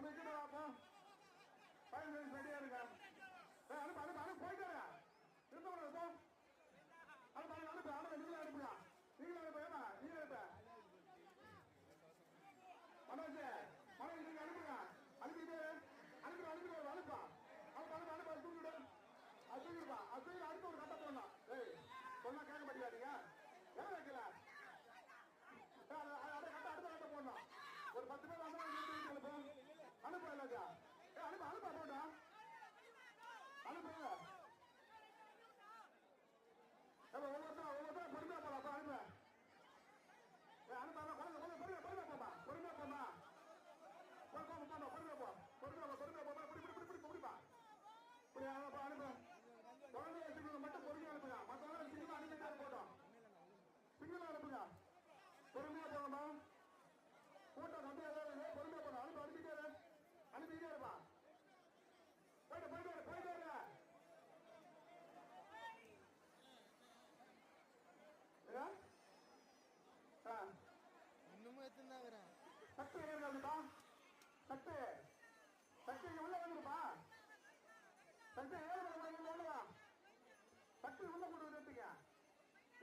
நம்ம கிட்ட வாப்போம். பையன் ரெடியா இருக்கா? அனுப்பு அனுப்பு அனுப்பு போயிட்டு திரும்ப அனுப்பு அனுப்பு அனுப்பு நீங்களே அனுப்புங்க. நீங்களே அனுப்பு ஏமா நீங்களே அனுப்ப மனோஜ் மனோஜ் நீங்க அனுப்புங்க. அனுப்பிட்டு அனுப்பி அனுப்பி அனுப்பா அனுப்பு அனுப்பு அனுப்ப தூக்கிடு. அது தூக்கிடுப்பா அது தூக்கி அடுத்து ஒரு கட்ட போடணும். ஏய் சொன்னா கேட்க மாட்டீங்க. ஏன் வைக்கல? அடுத்த கட்ட போடணும். ஒரு 10 பேர் வந்தா அனுப்பு அனுப்ப இல்லக்கா. அனுப்ப அனுப்ப போட்டா அனுப்புங்க. ஒவ்வொருத்தரும் பொறுமையா போலாம். அனுப்ப அனுப்ப பொறுமையா போமா பொறுமையா போமா பொறுமையா போ பொறுமையா போமா பிடிப்பா இப்படி அனுப்ப. குழந்தை வச்சுக்கணும் மட்டும் பொறுமையா அனுப்புங்க. மற்றவங்க சிங்கிளா அனுப்பிட்டு போட்டோம். சிங்கிளா அனுப்புங்க. பொறுமையா போகணும். கூட்டம் கம்மியா தான் பொறுமையா போகணும். அனுப்பி அனுப்பிட்டே இருப்பா. போயிட்டு இன்னமும் எத்தனாங்கிறேன் சக்தி ஏறுப்பா. சக்தி சக்தி உள்ள வந்துருப்பா. சக்தி ஏழுவா. சக்தி உள்ள கொண்டு வந்துட்டீங்க.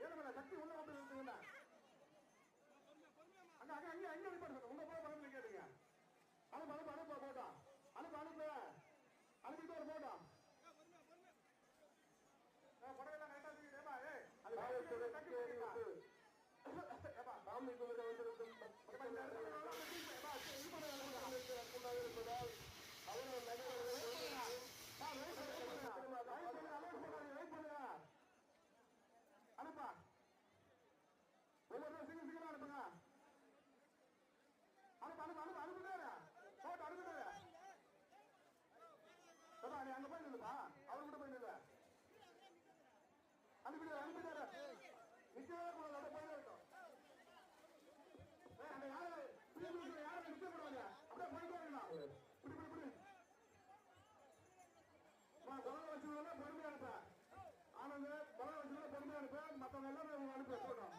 ஏழுமலை சக்தி உள்ள கொண்டு வந்துட்டீங்க. அங்க அங்க அங்க அங்க அனுப்பி உங்க போய் பக்கத்துல கேட்டுங்க. அனுப்பு அனுப்பு அனுப்ப போட்டோம். அனுப்பு அனுப்பு அனுப்பிட்டு ஒரு போட்டோம். படவெல்லாம் கரெக்டா அனுப்பா. ஒவ்வொரு சிங்கிள் சிங்கிளா அனுப்புங்க. அனுப்பு அனுப்பு அனுப்பு அனுப்புட்டாரு போட்டு அனுப்பிட்டாரு. நீ அங்க போய் நில்லுப்பா. அவர்கிட்ட போய் நில்லு. அனுப்பிட்டாரு நிக்கவே கூடாது. போயிட்டே இருக்கட்டும். அந்த யாரும் நிக்க கூடாது. அப்படியே போயிட்டே இருக்கலாம். இப்படி இப்படி இப்படி குழந்தை வச்சுருந்தா பொறுமையா அனுப்ப. ஆனந்த் குழந்தை வச்சுருந்தா பொறுமையா அனுப்ப. மற்றவங்க எல்லாமே அனுப்ப போட்டோம்.